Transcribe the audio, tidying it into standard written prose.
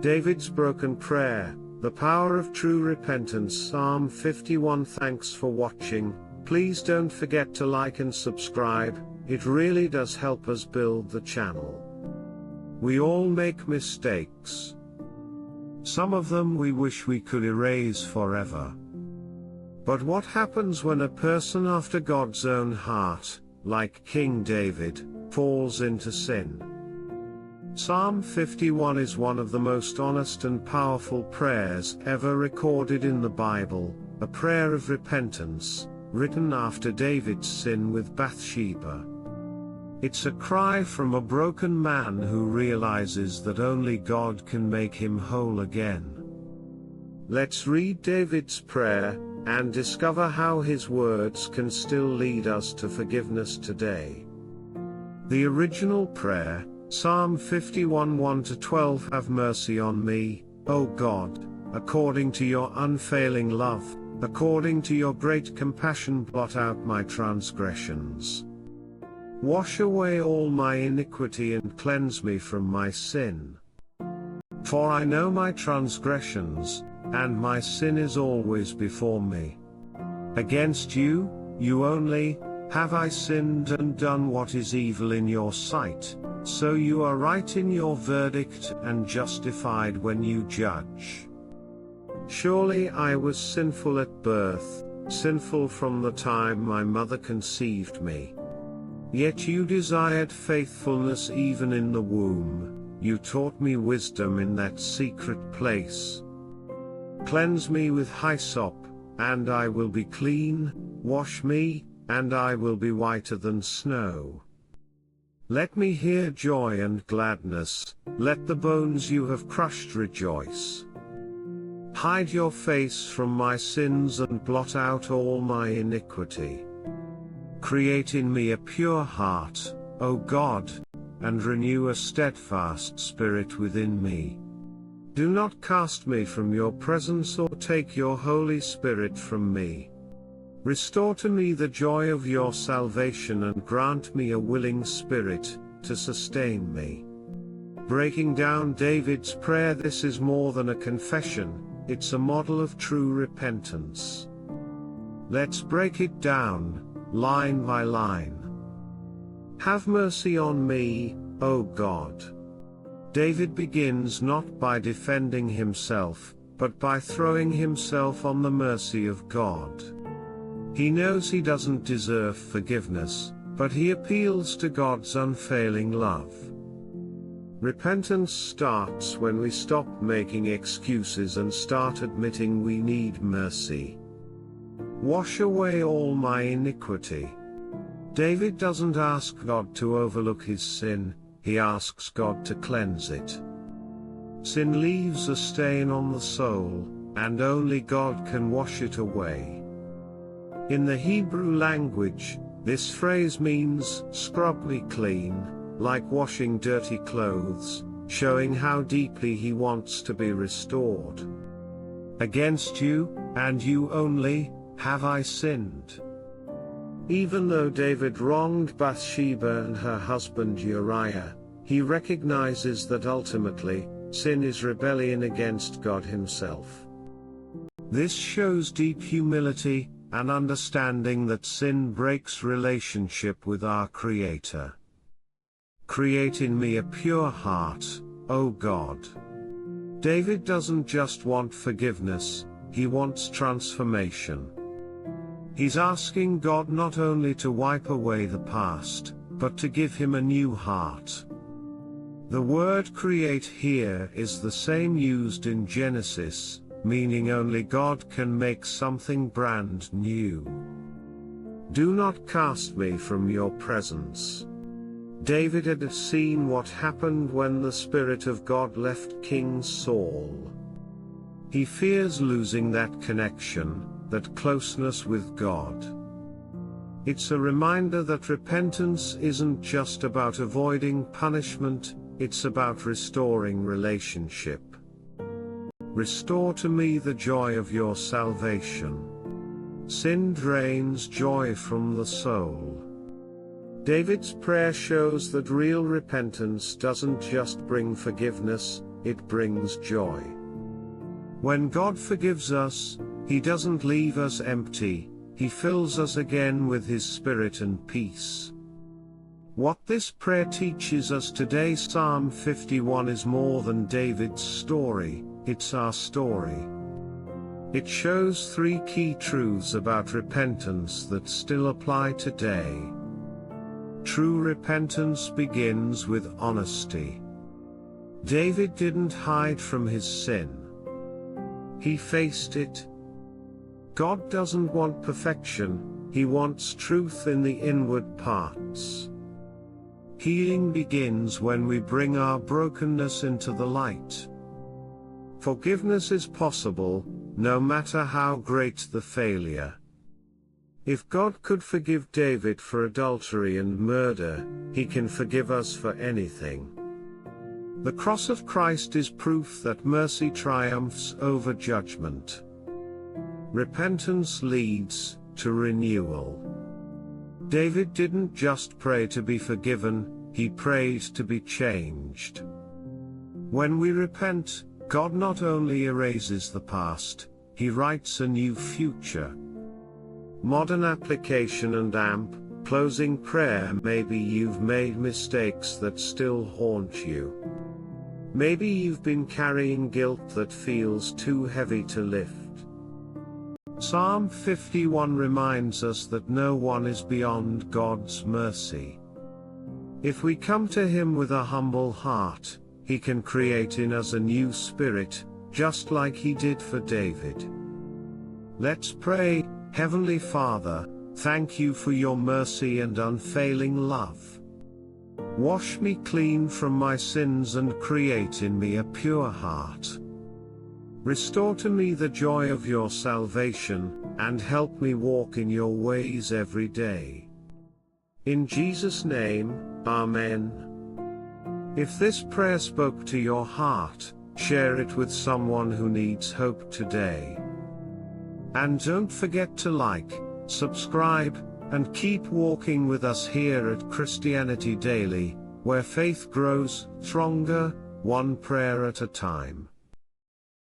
David's broken prayer, the power of true repentance. Psalm 51. Thanks for watching. Please don't forget to like and subscribe, it really does help us build the channel. We all make mistakes. Some of them we wish we could erase forever. But what happens when a person after God's own heart, like King David, falls into sin? Psalm 51 is one of the most honest and powerful prayers ever recorded in the Bible, a prayer of repentance, written after David's sin with Bathsheba. It's a cry from a broken man who realizes that only God can make him whole again. Let's read David's prayer, and discover how his words can still lead us to forgiveness today. The original prayer, Psalm 51 1-12. Have mercy on me, O God, according to your unfailing love, according to your great compassion blot out my transgressions. Wash away all my iniquity and cleanse me from my sin. For I know my transgressions, and my sin is always before me. Against you, you only, have I sinned and done what is evil in your sight, so you are right in your verdict and justified when you judge. Surely I was sinful at birth, sinful from the time my mother conceived me. Yet you desired faithfulness even in the womb, you taught me wisdom in that secret place. Cleanse me with hyssop, and I will be clean, wash me, and I will be whiter than snow. Let me hear joy and gladness, let the bones you have crushed rejoice. Hide your face from my sins and blot out all my iniquity. Create in me a pure heart, O God, and renew a steadfast spirit within me. Do not cast me from your presence or take your Holy Spirit from me. Restore to me the joy of your salvation and grant me a willing spirit, to sustain me. Breaking down David's prayer, this is more than a confession, it's a model of true repentance. Let's break it down, line by line. Have mercy on me, O God. David begins not by defending himself, but by throwing himself on the mercy of God. He knows he doesn't deserve forgiveness, but he appeals to God's unfailing love. Repentance starts when we stop making excuses and start admitting we need mercy. Wash away all my iniquity. David doesn't ask God to overlook his sin, he asks God to cleanse it. Sin leaves a stain on the soul, and only God can wash it away. In the Hebrew language, this phrase means, scrub me clean, like washing dirty clothes, showing how deeply he wants to be restored. Against you, and you only, have I sinned. Even though David wronged Bathsheba and her husband Uriah, he recognizes that ultimately, sin is rebellion against God himself. This shows deep humility, and understanding that sin breaks relationship with our Creator. Create in me a pure heart, O God. David doesn't just want forgiveness, he wants transformation. He's asking God not only to wipe away the past, but to give him a new heart. The word create here is the same used in Genesis, meaning only God can make something brand new. Do not cast me from your presence. David had seen what happened when the Spirit of God left King Saul. He fears losing that connection, that closeness with God. It's a reminder that repentance isn't just about avoiding punishment, it's about restoring relationship. Restore to me the joy of your salvation. Sin drains joy from the soul. David's prayer shows that real repentance doesn't just bring forgiveness, it brings joy. When God forgives us, He doesn't leave us empty, He fills us again with His Spirit and peace. What this prayer teaches us today, Psalm 51, is more than David's story, it's our story. It shows three key truths about repentance that still apply today. True repentance begins with honesty. David didn't hide from his sin. He faced it. God doesn't want perfection, He wants truth in the inward parts. Healing begins when we bring our brokenness into the light. Forgiveness is possible, no matter how great the failure. If God could forgive David for adultery and murder, He can forgive us for anything. The cross of Christ is proof that mercy triumphs over judgment. Repentance leads to renewal. David didn't just pray to be forgiven, he prayed to be changed. When we repent, God not only erases the past, He writes a new future. Modern application and closing prayer. Maybe you've made mistakes that still haunt you. Maybe you've been carrying guilt that feels too heavy to lift. Psalm 51 reminds us that no one is beyond God's mercy. If we come to Him with a humble heart, He can create in us a new spirit, just like He did for David. Let's pray. Heavenly Father, thank You for Your mercy and unfailing love. Wash me clean from my sins and create in me a pure heart. Restore to me the joy of Your salvation, and help me walk in Your ways every day. In Jesus' name, Amen. If this prayer spoke to your heart, share it with someone who needs hope today. And don't forget to like, subscribe, and keep walking with us here at Christianity Daily, where faith grows stronger, one prayer at a time.